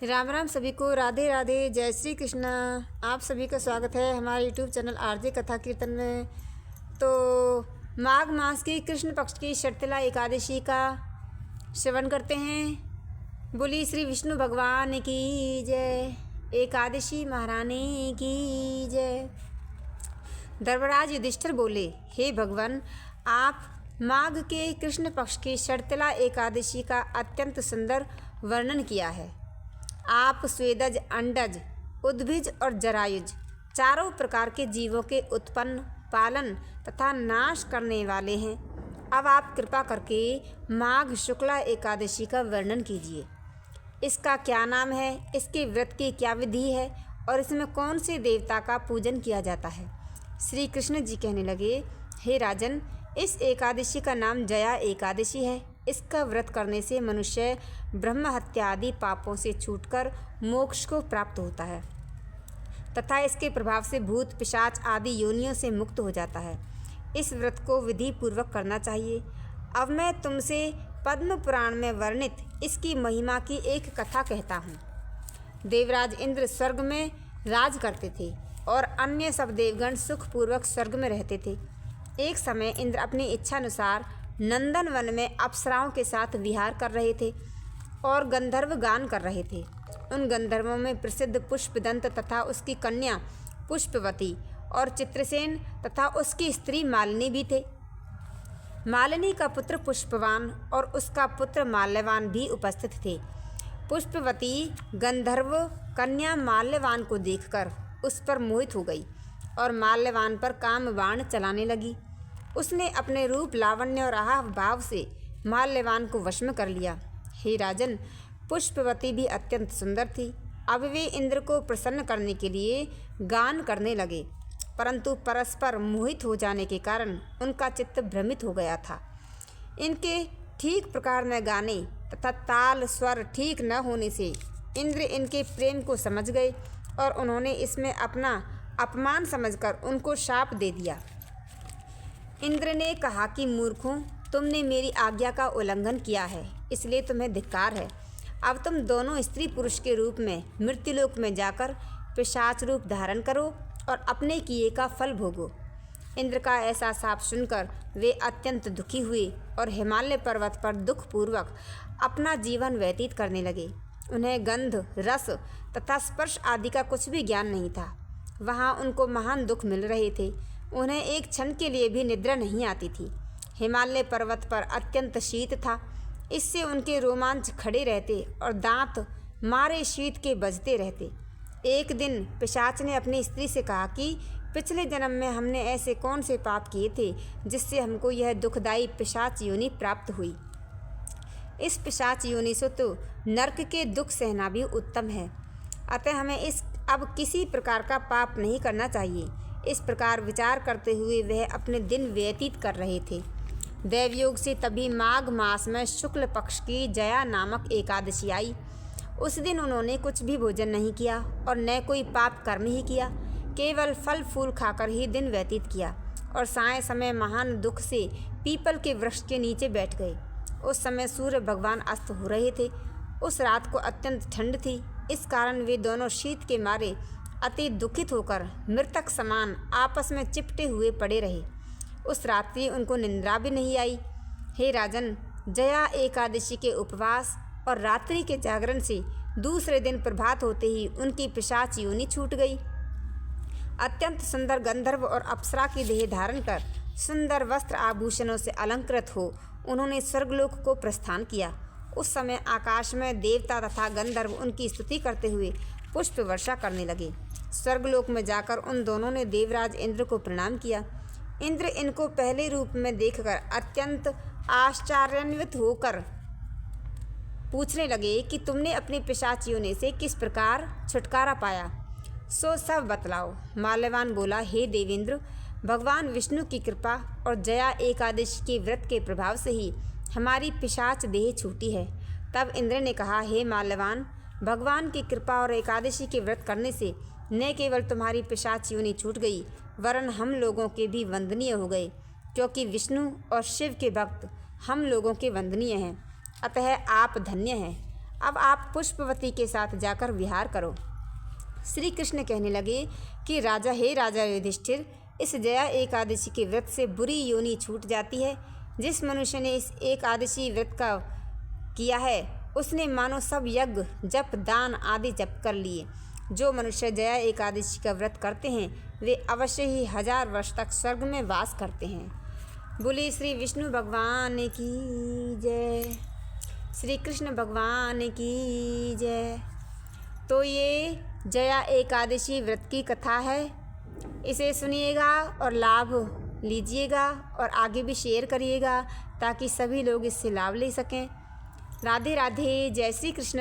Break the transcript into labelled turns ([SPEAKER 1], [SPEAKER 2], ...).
[SPEAKER 1] राम राम सभी को, राधे राधे, जय श्री कृष्णा। आप सभी का स्वागत है हमारे यूट्यूब चैनल आरजे कथा कीर्तन में। तो माघ मास की कृष्ण पक्ष की शर्तिला एकादशी का श्रवण करते हैं। बोली श्री विष्णु भगवान की जय, एकादशी महारानी की जय। धर्मराज युधिष्ठिर बोले, हे भगवान, आप माघ के कृष्ण पक्ष की शर्तिला एकादशी का अत्यंत सुंदर वर्णन किया है। आप स्वेदज, अंडज, उद्भिज और जरायुज चारों प्रकार के जीवों के उत्पन्न, पालन तथा नाश करने वाले हैं। अब आप कृपा करके माघ शुक्ला एकादशी का वर्णन कीजिए। इसका क्या नाम है, इसके व्रत की क्या विधि है और इसमें कौन से देवता का पूजन किया जाता है। श्री कृष्ण जी कहने लगे, हे राजन, इस एकादशी का नाम जया एकादशी है। इसका व्रत करने से मनुष्य ब्रह्म हत्या आदि पापों से छूटकर मोक्ष को प्राप्त होता है तथा इसके प्रभाव से भूत पिशाच आदि योनियों से मुक्त हो जाता है। इस व्रत को विधि पूर्वक करना चाहिए। अब मैं तुमसे पद्म पुराण में वर्णित इसकी महिमा की एक कथा कहता हूँ। देवराज इंद्र स्वर्ग में राज करते थे और अन्य सब देवगण सुखपूर्वक स्वर्ग में रहते थे। एक समय इंद्र अपनी इच्छा अनुसार नंदन वन में अप्सराओं के साथ विहार कर रहे थे और गंधर्व गान कर रहे थे। उन गंधर्वों में प्रसिद्ध पुष्पदंत तथा उसकी कन्या पुष्पवती और चित्रसेन तथा उसकी स्त्री मालिनी भी थे। मालिनी का पुत्र पुष्पवान और उसका पुत्र माल्यवान भी उपस्थित थे। पुष्पवती गंधर्व कन्या माल्यवान को देखकर उस पर मोहित हो गई और माल्यवान पर काम बाण चलाने लगी। उसने अपने रूप, लावण्य और आहा भाव से माल्यवान को वश में कर लिया। हे राजन, पुष्पवती भी अत्यंत सुंदर थी। अब वे इंद्र को प्रसन्न करने के लिए गान करने लगे, परंतु परस्पर मोहित हो जाने के कारण उनका चित्त भ्रमित हो गया था। इनके ठीक प्रकार में गाने तथा ताल स्वर ठीक न होने से इंद्र इनके प्रेम को समझ गए और उन्होंने इसमें अपना अपमान समझकर उनको शाप दे दिया। इंद्र ने कहा कि मूर्खों, तुमने मेरी आज्ञा का उल्लंघन किया है, इसलिए तुम्हें धिक्कार है। अब तुम दोनों स्त्री पुरुष के रूप में मृत्युलोक में जाकर पिशाच रूप धारण करो और अपने किए का फल भोगो। इंद्र का ऐसा शाप सुनकर वे अत्यंत दुखी हुए और हिमालय पर्वत पर दुखपूर्वक अपना जीवन व्यतीत करने लगे। उन्हें गंध, रस तथा स्पर्श आदि का कुछ भी ज्ञान नहीं था। वहाँ उनको महान दुख मिल रहे थे। उन्हें एक क्षण के लिए भी निद्रा नहीं आती थी। हिमालय पर्वत पर अत्यंत शीत था, इससे उनके रोमांच खड़े रहते और दांत मारे शीत के बजते रहते। एक दिन पिशाच ने अपनी स्त्री से कहा कि पिछले जन्म में हमने ऐसे कौन से पाप किए थे जिससे हमको यह दुखदायी पिशाच योनि प्राप्त हुई। इस पिशाच योनि से तो नरक के दुख सहना भी उत्तम है, अतः हमें अब किसी प्रकार का पाप नहीं करना चाहिए। इस प्रकार विचार करते हुए वह अपने दिन व्यतीत कर रहे थे। दैवयोग से तभी माघ मास में शुक्ल पक्ष की जया नामक एकादशी आई। उस दिन उन्होंने कुछ भी भोजन नहीं किया और न कोई पाप कर्म ही किया, केवल फल फूल खाकर ही दिन व्यतीत किया और साय समय महान दुख से पीपल के वृक्ष के नीचे बैठ गए। उस समय सूर्य भगवान अस्त हो रहे थे। उस रात को अत्यंत ठंड थी, इस कारण वे दोनों शीत के मारे अति दुखित होकर मृतक समान आपस में चिपटे हुए पड़े रहे। उस रात्रि उनको निंद्रा भी नहीं आई। हे राजन, जया एकादशी के उपवास और रात्रि के जागरण से दूसरे दिन प्रभात होते ही उनकी पिशाच योनि छूट गई। अत्यंत सुंदर गंधर्व और अप्सरा की देह धारण कर सुंदर वस्त्र आभूषणों से अलंकृत हो उन्होंने स्वर्गलोक को प्रस्थान किया। उस समय आकाश में देवता तथा गंधर्व उनकी स्तुति करते हुए पुष्प वर्षा करने लगे। स्वर्गलोक में जाकर उन दोनों ने देवराज इंद्र को प्रणाम किया। इंद्र इनको पहले रूप में देखकर अत्यंत आश्चर्यान्वित होकर पूछने लगे कि तुमने अपनी पिशाच योनि से किस प्रकार छुटकारा पाया, सो सब बतलाओ। माल्यवान बोला, हे देवेंद्र, भगवान विष्णु की कृपा और जया एकादशी के व्रत के प्रभाव से ही हमारी पिशाच देह छूटी है। तब इंद्र ने कहा, हे माल्यवान, भगवान की कृपा और एकादशी के व्रत करने से न केवल तुम्हारी पिशाच योनि छूट गई, वरन हम लोगों के भी वंदनीय हो गए, क्योंकि विष्णु और शिव के भक्त हम लोगों के वंदनीय हैं। अतः आप धन्य हैं। अब आप पुष्पवती के साथ जाकर विहार करो। श्री कृष्ण कहने लगे कि राजा युधिष्ठिर, इस जया एकादशी के व्रत से बुरी योनि छूट जाती है। जिस मनुष्य ने इस एकादशी व्रत का किया है उसने मानो सब यज्ञ जप दान आदि जप कर लिए। जो मनुष्य जया एकादशी का व्रत करते हैं वे अवश्य ही 1000 वर्ष तक स्वर्ग में वास करते हैं। बोले श्री विष्णु भगवान की जय, श्री कृष्ण भगवान की जय। तो ये जया एकादशी व्रत की कथा है। इसे सुनिएगा और लाभ लीजिएगा और आगे भी शेयर करिएगा ताकि सभी लोग इससे लाभ ले सकें। राधे राधे, जय श्री कृष्ण।